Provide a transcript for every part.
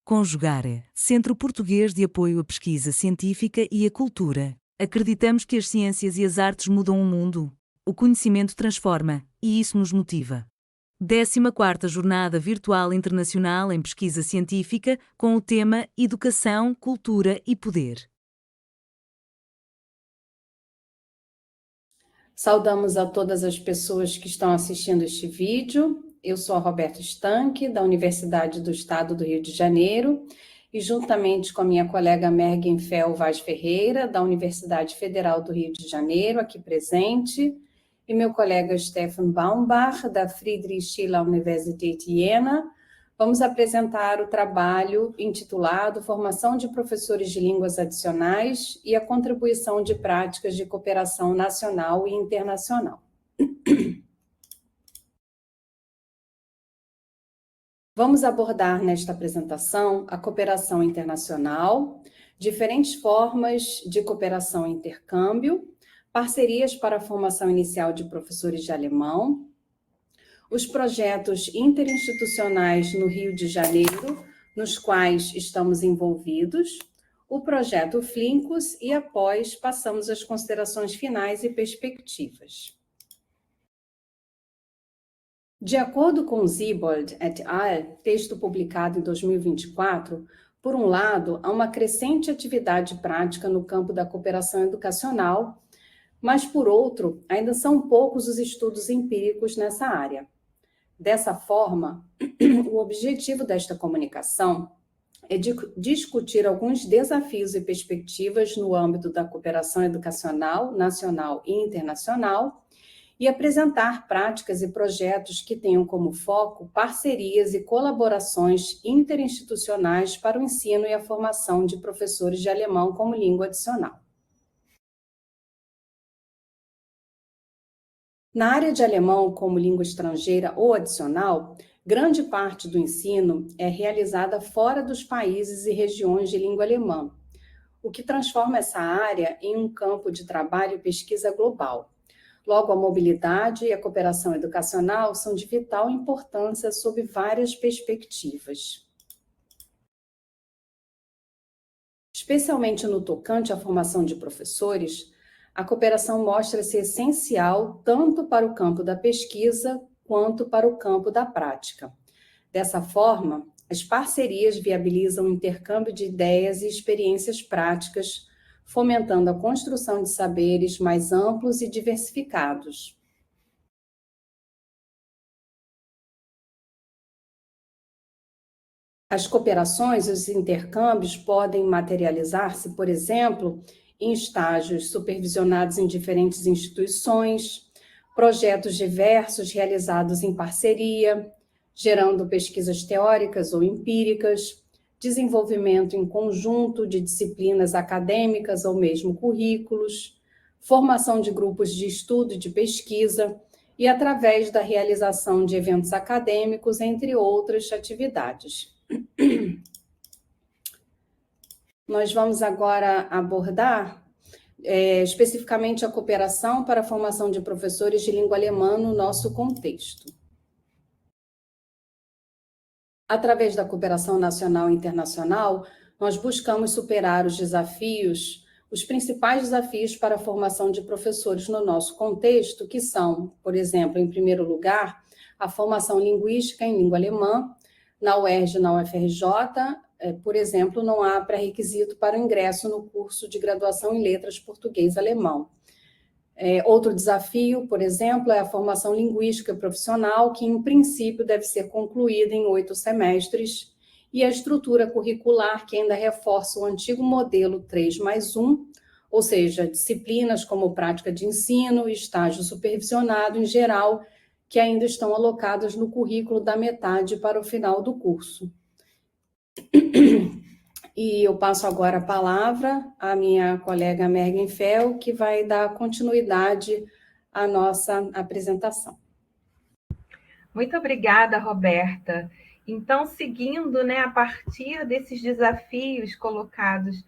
Conjugare, Centro Português de Apoio à Pesquisa Científica e à Cultura. Acreditamos que as ciências e as artes mudam o mundo. O conhecimento transforma, e isso nos motiva. 14ª Jornada Virtual Internacional em Pesquisa Científica, com o tema Educação, Cultura e Poder. Saudamos a todas as pessoas que estão assistindo este vídeo. Eu sou a Roberta Stanque, da Universidade do Estado do Rio de Janeiro, e juntamente com a minha colega Mergenfeld Vaz Ferreira, da Universidade Federal do Rio de Janeiro, aqui presente, e meu colega Stefan Baumbach, da Friedrich Schiller Universität Jena, vamos apresentar o trabalho intitulado Formação de Professores de Línguas Adicionais e a Contribuição de Práticas de Cooperação Nacional e Internacional. Vamos abordar nesta apresentação a cooperação internacional, diferentes formas de cooperação e intercâmbio, parcerias para a formação inicial de professores de alemão, os projetos interinstitucionais no Rio de Janeiro, nos quais estamos envolvidos, o projeto Flincus e, após, passamos às considerações finais e perspectivas. De acordo com Siebold et al., texto publicado em 2024, por um lado, há uma crescente atividade prática no campo da cooperação educacional, mas, por outro, ainda são poucos os estudos empíricos nessa área. Dessa forma, o objetivo desta comunicação é discutir alguns desafios e perspectivas no âmbito da cooperação educacional, nacional e internacional, e apresentar práticas e projetos que tenham como foco parcerias e colaborações interinstitucionais para o ensino e a formação de professores de alemão como língua adicional. Na área de alemão como língua estrangeira ou adicional, grande parte do ensino é realizada fora dos países e regiões de língua alemã, o que transforma essa área em um campo de trabalho e pesquisa global. Logo, a mobilidade e a cooperação educacional são de vital importância sob várias perspectivas. Especialmente no tocante à formação de professores, a cooperação mostra-se essencial tanto para o campo da pesquisa quanto para o campo da prática. Dessa forma, as parcerias viabilizam o intercâmbio de ideias e experiências práticas, fomentando a construção de saberes mais amplos e diversificados. As cooperações e os intercâmbios podem materializar-se, por exemplo, em estágios supervisionados em diferentes instituições, projetos diversos realizados em parceria, gerando pesquisas teóricas ou empíricas, desenvolvimento em conjunto de disciplinas acadêmicas ou mesmo currículos, formação de grupos de estudo e de pesquisa, e através da realização de eventos acadêmicos, entre outras atividades. Nós vamos agora abordar especificamente a cooperação para a formação de professores de língua alemã no nosso contexto. Através da cooperação nacional e internacional, nós buscamos superar os principais desafios para a formação de professores no nosso contexto, que são, por exemplo, em primeiro lugar, a formação linguística em língua alemã. Na UERJ e na UFRJ, por exemplo, não há pré-requisito para o ingresso no curso de graduação em letras português-alemão. Outro desafio, por exemplo, é a formação linguística profissional, que, em princípio, deve ser concluída em 8 semestres, e a estrutura curricular, que ainda reforça o antigo modelo 3+1, ou seja, disciplinas como prática de ensino e estágio supervisionado, em geral, que ainda estão alocadas no currículo da metade para o final do curso. E eu passo agora a palavra à minha colega Mergenfeld, que vai dar continuidade à nossa apresentação. Muito obrigada, Roberta. Então, seguindo, a partir desses desafios colocados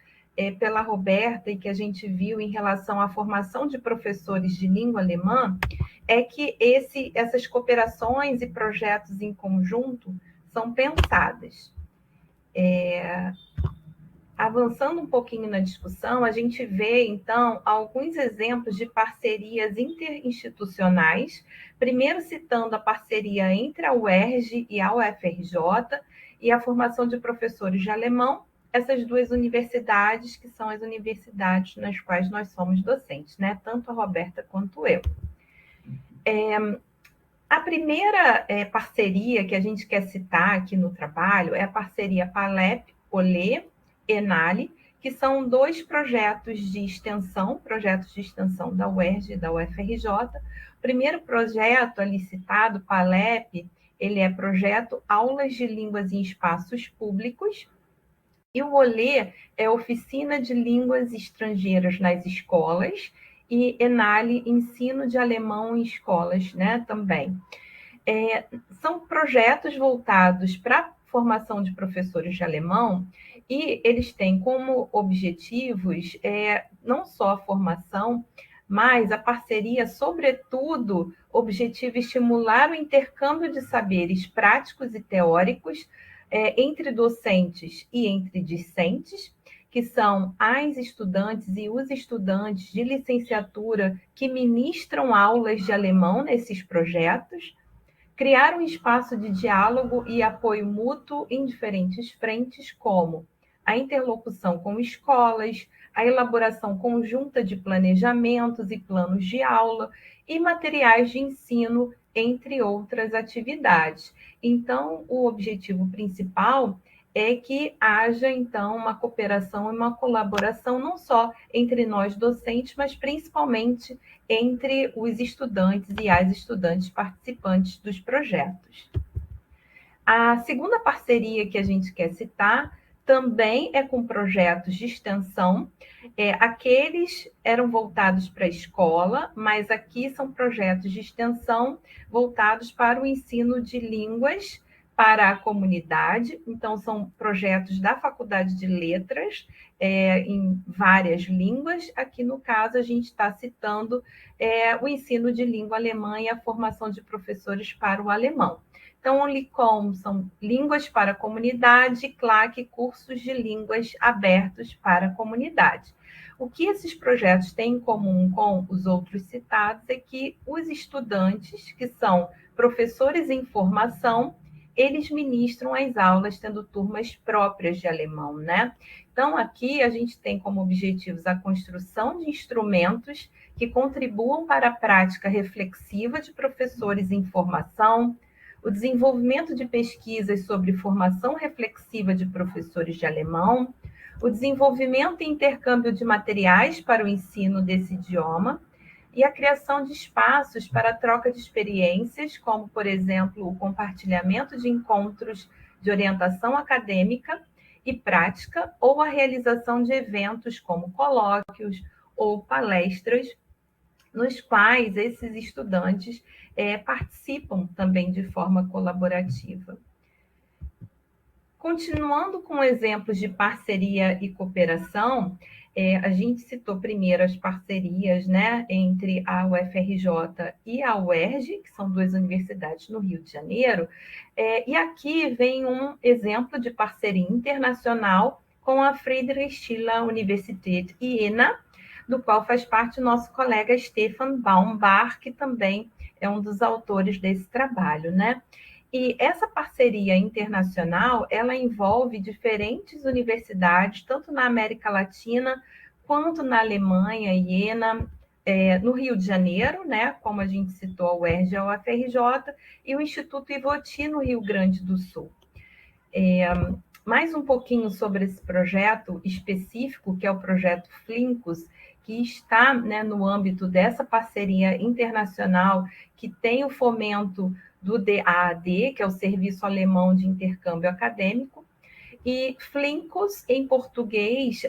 pela Roberta e que a gente viu em relação à formação de professores de língua alemã, é que essas cooperações e projetos em conjunto são pensadas. Avançando um pouquinho na discussão, a gente vê, então, alguns exemplos de parcerias interinstitucionais, primeiro citando a parceria entre a UERJ e a UFRJ e a formação de professores de alemão, essas duas universidades que são as universidades nas quais nós somos docentes, né? Tanto a Roberta quanto eu. A primeira parceria que a gente quer citar aqui no trabalho é a parceria PALEP-OLE, Enale, que são dois projetos de extensão da UERJ e da UFRJ. O primeiro projeto ali citado, PALEP, ele é projeto Aulas de Línguas em Espaços Públicos, e o OLE é Oficina de Línguas Estrangeiras nas Escolas, e Enale, Ensino de Alemão em Escolas, né, também. São projetos voltados para a formação de professores de alemão, e eles têm como objetivos não só a formação, mas a parceria, sobretudo, objetivo estimular o intercâmbio de saberes práticos e teóricos entre docentes e entre discentes, que são as estudantes e os estudantes de licenciatura que ministram aulas de alemão nesses projetos, criar um espaço de diálogo e apoio mútuo em diferentes frentes, como a interlocução com escolas, a elaboração conjunta de planejamentos e planos de aula e materiais de ensino, entre outras atividades. Então, o objetivo principal é que haja, então, uma cooperação e uma colaboração não só entre nós docentes, mas principalmente entre os estudantes e as estudantes participantes dos projetos. A segunda parceria que a gente quer citar também é com projetos de extensão. Aqueles eram voltados para a escola, mas aqui são projetos de extensão voltados para o ensino de línguas para a comunidade. Então, são projetos da Faculdade de Letras, em várias línguas. Aqui, no caso, a gente está citando o ensino de língua alemã e a formação de professores para o alemão. Então, o LICOM são línguas para a comunidade, CLAC, cursos de línguas abertos para a comunidade. O que esses projetos têm em comum com os outros citados é que os estudantes, que são professores em formação, eles ministram as aulas tendo turmas próprias de alemão, né? Então, aqui a gente tem como objetivos a construção de instrumentos que contribuam para a prática reflexiva de professores em formação, o desenvolvimento de pesquisas sobre formação reflexiva de professores de alemão, o desenvolvimento e intercâmbio de materiais para o ensino desse idioma e a criação de espaços para a troca de experiências, como, por exemplo, o compartilhamento de encontros de orientação acadêmica e prática ou a realização de eventos como colóquios ou palestras, nos quais esses estudantes participam também de forma colaborativa. Continuando com exemplos de parceria e cooperação, a gente citou primeiro as parcerias, né, entre a UFRJ e a UERJ, que são duas universidades no Rio de Janeiro, e aqui vem um exemplo de parceria internacional com a Friedrich Schiller Universität Jena, do qual faz parte o nosso colega Stefan Baumbach, que também é um dos autores desse trabalho, né? E essa parceria internacional, ela envolve diferentes universidades, tanto na América Latina, quanto na Alemanha, Jena, no Rio de Janeiro, né? Como a gente citou, a UERJ e a UFRJ, e o Instituto Ivoti, no Rio Grande do Sul. Mais um pouquinho sobre esse projeto específico, que é o projeto Flincus, que está, né, no âmbito dessa parceria internacional, que tem o fomento do DAAD, que é o Serviço Alemão de Intercâmbio Acadêmico, e Flincus, em português,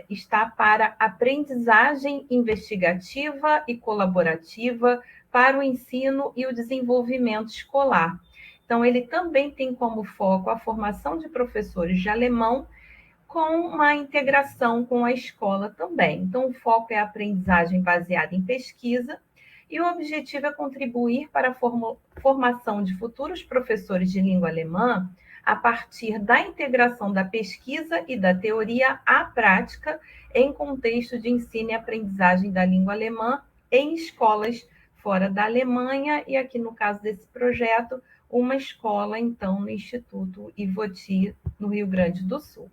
está para Aprendizagem Investigativa e Colaborativa para o Ensino e o Desenvolvimento Escolar. Então, ele também tem como foco a formação de professores de alemão, com uma integração com a escola também. Então, o foco é a aprendizagem baseada em pesquisa, e o objetivo é contribuir para a formação de futuros professores de língua alemã a partir da integração da pesquisa e da teoria à prática em contexto de ensino e aprendizagem da língua alemã em escolas fora da Alemanha, e aqui no caso desse projeto, uma escola, então, no Instituto Ivoti, no Rio Grande do Sul.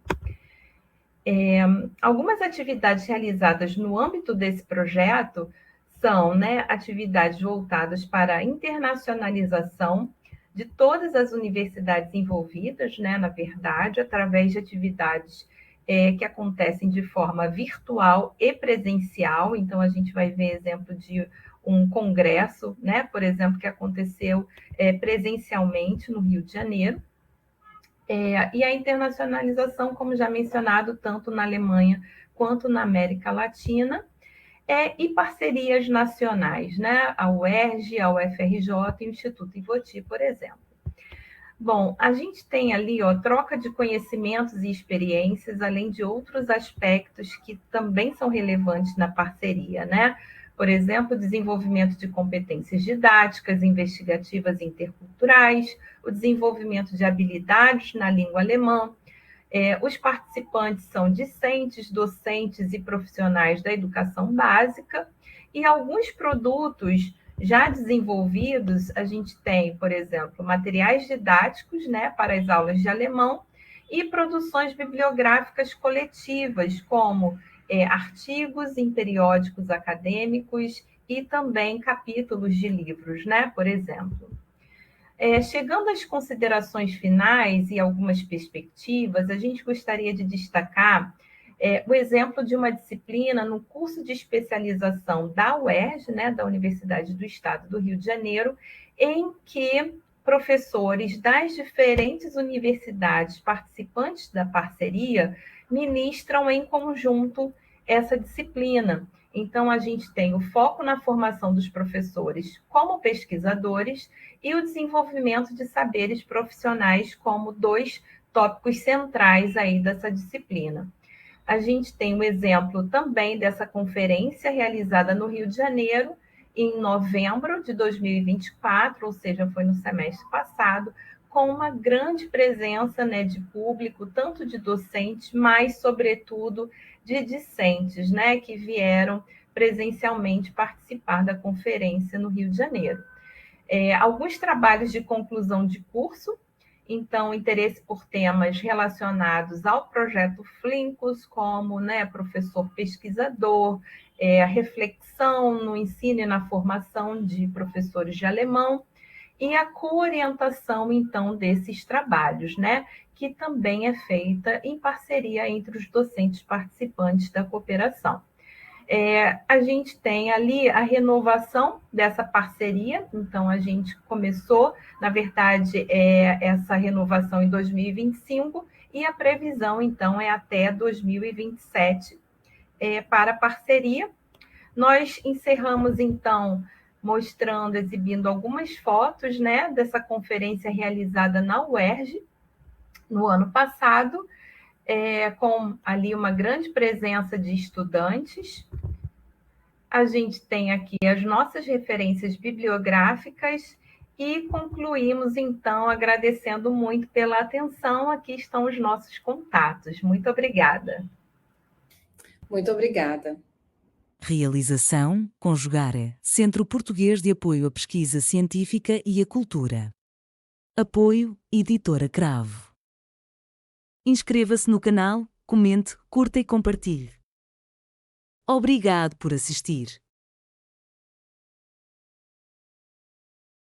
Algumas atividades realizadas no âmbito desse projeto são, né, atividades voltadas para a internacionalização de todas as universidades envolvidas, né, na verdade, através de atividades que acontecem de forma virtual e presencial. Então, a gente vai ver exemplo de um congresso, né, por exemplo, que aconteceu presencialmente no Rio de Janeiro. E a internacionalização, como já mencionado, tanto na Alemanha quanto na América Latina, e parcerias nacionais, né? A UERJ, a UFRJ e o Instituto Ivoti, por exemplo. Bom, a gente tem ali, troca de conhecimentos e experiências, além de outros aspectos que também são relevantes na parceria, né? Por exemplo, o desenvolvimento de competências didáticas, investigativas e interculturais, o desenvolvimento de habilidades na língua alemã. Os participantes são discentes, docentes e profissionais da educação básica, e alguns produtos já desenvolvidos, a gente tem, por exemplo, materiais didáticos, né, para as aulas de alemão, e produções bibliográficas coletivas, como artigos em periódicos acadêmicos e também capítulos de livros, né, por exemplo. Chegando às considerações finais e algumas perspectivas, a gente gostaria de destacar o exemplo de uma disciplina no curso de especialização da UERJ, né, da Universidade do Estado do Rio de Janeiro, em que professores das diferentes universidades participantes da parceria ministram em conjunto essa disciplina. Então, a gente tem o foco na formação dos professores como pesquisadores e o desenvolvimento de saberes profissionais como dois tópicos centrais aí dessa disciplina. A gente tem um exemplo também dessa conferência realizada no Rio de Janeiro, em novembro de 2024, ou seja, foi no semestre passado, com uma grande presença, né, de público, tanto de docentes, mas, sobretudo, de discentes, né, que vieram presencialmente participar da conferência no Rio de Janeiro. Alguns trabalhos de conclusão de curso, então, interesse por temas relacionados ao projeto Flincus, como, né, professor pesquisador, a reflexão no ensino e na formação de professores de alemão, e a coorientação, então, desses trabalhos, né, que também é feita em parceria entre os docentes participantes da cooperação. A gente tem ali a renovação dessa parceria, então a gente começou, na verdade, essa renovação em 2025, e a previsão, então, é até 2027 para a parceria. Nós encerramos, então, mostrando, exibindo algumas fotos, né, dessa conferência realizada na UERJ no ano passado, com ali uma grande presença de estudantes. A gente tem aqui as nossas referências bibliográficas e concluímos, então, agradecendo muito pela atenção. Aqui estão os nossos contatos. Muito obrigada. Muito obrigada. Realização, Conjugare, Centro Português de Apoio à Pesquisa Científica e à Cultura. Apoio, Editora Cravo. Inscreva-se no canal, comente, curta e compartilhe. Obrigado por assistir.